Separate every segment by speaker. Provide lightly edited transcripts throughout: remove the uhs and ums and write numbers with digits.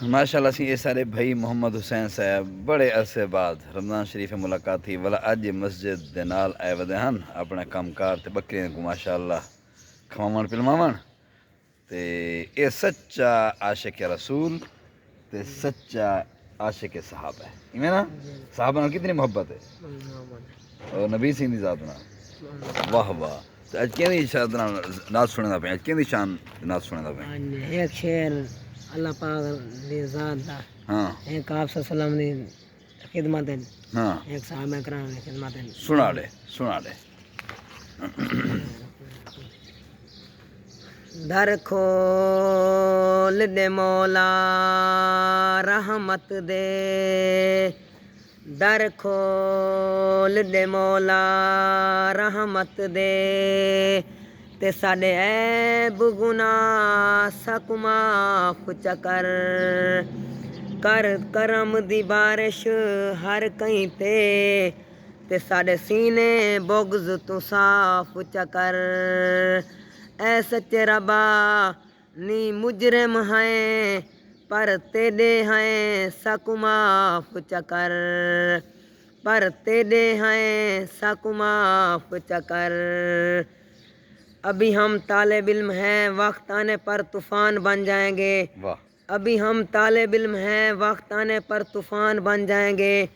Speaker 1: ماشاءاللہ سی یہ سارے بھائی محمد حسین صاحب بڑے عرصے بعد رمضان شریف ملاقات تھی والا اج مسجد دے نال آئے ودے ہن اپنا کام کار تے بکریاں کو ماشاءاللہ کھواون پلواون تے اے سچا عاشق رسول تے سچا عاشق صحابہ ہے ایویں نا صحابہ نال کتنی محبت ہے اور نبی سنگھ دی ذات نال واہ واہ تے اج کیندی شان نعت سنن دا پیا اج کیندی شان نعت سنن دا پیا
Speaker 2: ایک شعر اللہ پاک دی ذات دا
Speaker 1: ہاں
Speaker 2: ایک آپ صلی اللہ علیہ وسلم دی خدمت ہے
Speaker 1: ہاں
Speaker 2: ایک صحابہ کرام دی خدمت ہے
Speaker 1: سنا دے
Speaker 2: در کھول دے مولا رحمت دے در کھول دے مولا رحمت دے تے ساڈے عیب گناہ سک معاف چکر کر کرم دی بارش ہر کہیں تے ساڈے سینے بغض تو صاف چکر اے سچے ربا نی مجرم ہیں پر تیرے ہیں سک معاف چکر پر تیرے ہیں سک معاف چکر ابھی ہم طالب علم ہیں وقت آنے پر طوفان بن جائیں گے
Speaker 1: واہ
Speaker 2: ابھی ہم طالب علم ہیں وقت آنے پر طوفان بن جائیں گے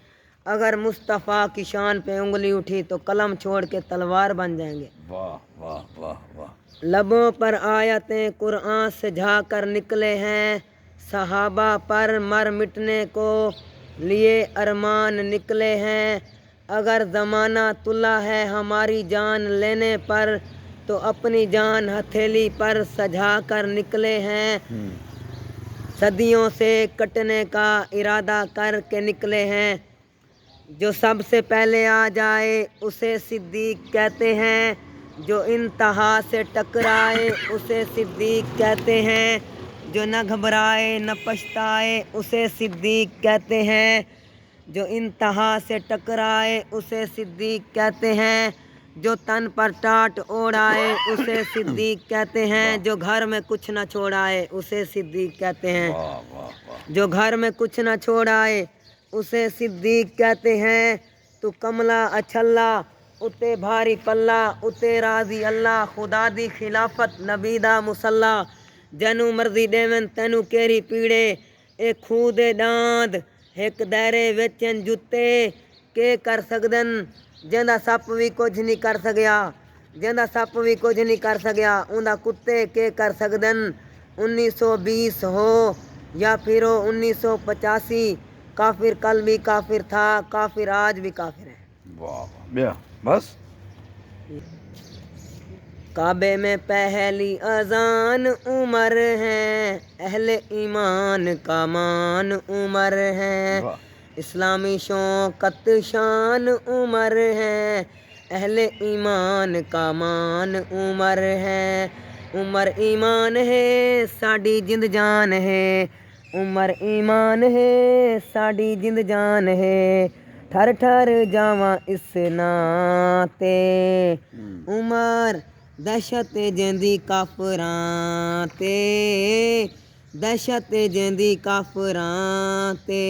Speaker 2: اگر مصطفیٰ کی شان پہ انگلی اٹھی تو قلم چھوڑ کے تلوار بن جائیں گے
Speaker 1: واہ واہ واہ واہ
Speaker 2: لبوں پر آیتیں قرآن سے جھا کر نکلے ہیں صحابہ پر مر مٹنے کو لیے ارمان نکلے ہیں اگر زمانہ تلا ہے ہماری جان لینے پر تو اپنی جان ہتھیلی پر سجا کر نکلے ہیں صدیوں سے کٹنے کا ارادہ کر کے نکلے ہیں جو سب سے پہلے آ جائے اسے صدیق کہتے ہیں جو انتہا سے ٹکرائے اسے صدیق کہتے ہیں جو نہ گھبرائے نہ پچھتائے اسے صدیق کہتے ہیں جو انتہا سے ٹکرائے اسے صدیق کہتے ہیں جو تن پر ٹاٹ اوڑائے اسے صدیق کہتے ہیں جو گھر میں کچھ نہ چھوڑائے اسے صدیق کہتے ہیں جو گھر میں کچھ نہ چھوڑائے اسے صدیق کہتے ہیں تو کملا اچھلا اتے بھاری پلہ اتے راضی اللہ خدا دی خلافت نبی دا مسلح جنو مرضی دیون تینو کیری پیڑے اے کھو دے ڈاند ایک دائرے وچن جتے کے کر سکدن جیندا سپ بھی کچھ نہیں کر سکیا جیندا سپ بھی کچھ نہیں کر سکیا اوندا کتے کے کر سکدن 1920 ہو یا پھر ہو 1985 کافر کل بھی کافر تھا کافر آج بھی کافر ہے
Speaker 1: واہ بیا بس
Speaker 2: کعبے میں پہلی اذان عمر ہے اہل ایمان کا مان عمر ہے اسلامی شوکت شان عمر ہے اہل ایمان کا مان عمر ہے عمر ایمان ہے ساڈی جند جان ہے عمر ایمان ہے ساڈی جند جان ہے ٹھر ٹھر جاواں اس ناتے عمر دہشت جیندی کافراں تے دہشت جیندی کافراں تے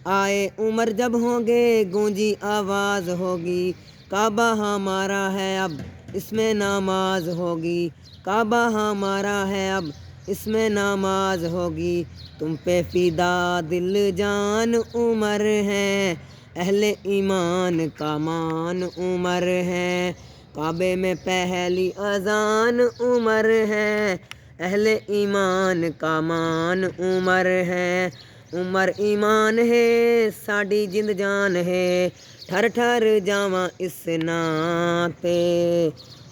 Speaker 2: آئے عمر جب ہوں گے گونجی آواز ہوگی کعبہ ہمارا ہے اب اس میں نماز ہوگی کعبہ ہمارا ہے اب اس میں نماز ہوگی تم پہ فدا دل جان عمر ہے اہل ایمان کا مان عمر ہے کعبے میں پہلی اذان عمر ہے اہل ایمان کا مان عمر ہے عمر ایمان ہے ساڈی جند جان ہے ٹھر ٹھر جاواں اس ناتے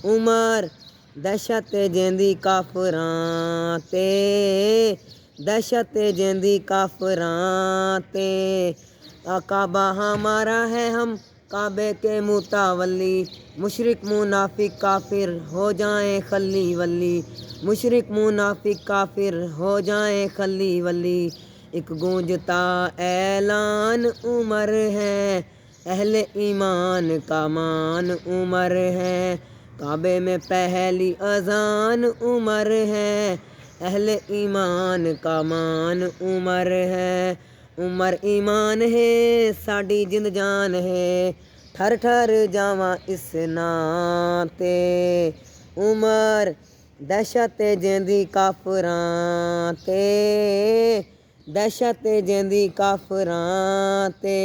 Speaker 2: عمر دہشت جیندی کافراں تے دہشت جیندی کافراں تے کعبہ ہمارا ہے ہم کعبے کے متولی مشرک منافق کافر ہو جائیں خلی ولی مشرک منافق کافر ہو جائیں خلی ولی ایک گونجتا اعلان عمر ہے اہل ایمان کا مان عمر ہے کعبے میں پہلی اذان عمر ہے اہل ایمان کا مان عمر ہے عمر ایمان ہے ساڈی جند جان ہے ٹھر ٹھر جاواں اس ناں تے عمر دہشت جیندی کافراں تے دہشت جیندی کافراں تے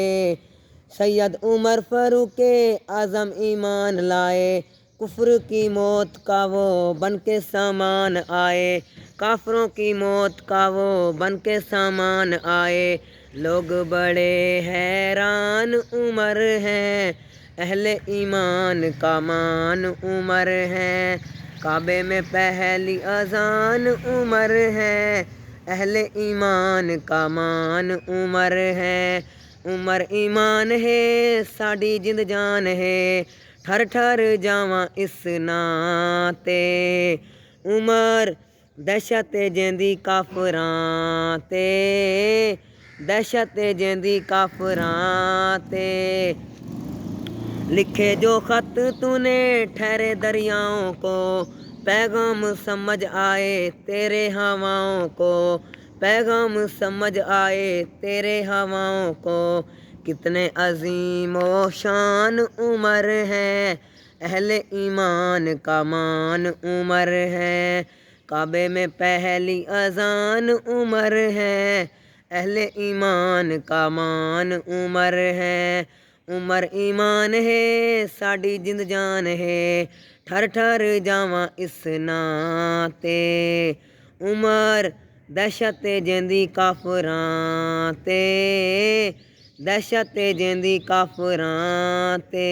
Speaker 2: سید عمر فاروق اعظم ایمان لائے کفر کی موت کا وہ بن کے سامان آئے کافروں کی موت کا وہ بن کے سامان آئے لوگ بڑے حیران عمر ہے اہل ایمان کا مان عمر ہے کعبے میں پہلی اذان عمر ہے اہل ایمان کا مان عمر ہے عمر ایمان ہے ساڈی جند جان ہے ٹھر ٹھر جاواں اس ناں تے عمر دہشت جیندی کافراں تے دہشت جیندی کافراں تے لکھے جو خط تو نے ٹھہرے دریاؤں کو پیغام سمجھ آئے تیرے ہواؤں کو پیغام سمجھ آئے تیرے ہواؤں کو کتنے عظیم و شان عمر ہے اہل ایمان کا مان عمر ہے کعبے میں پہلی اذان عمر ہے اہل ایمان کا مان عمر ہے عمر ایمان ہے ساڈی جند جان ہے ٹھر ٹھر جاواں اس ناں تے عمر دہشت جیندی کافراں تے دہشت جیندی کافراں تے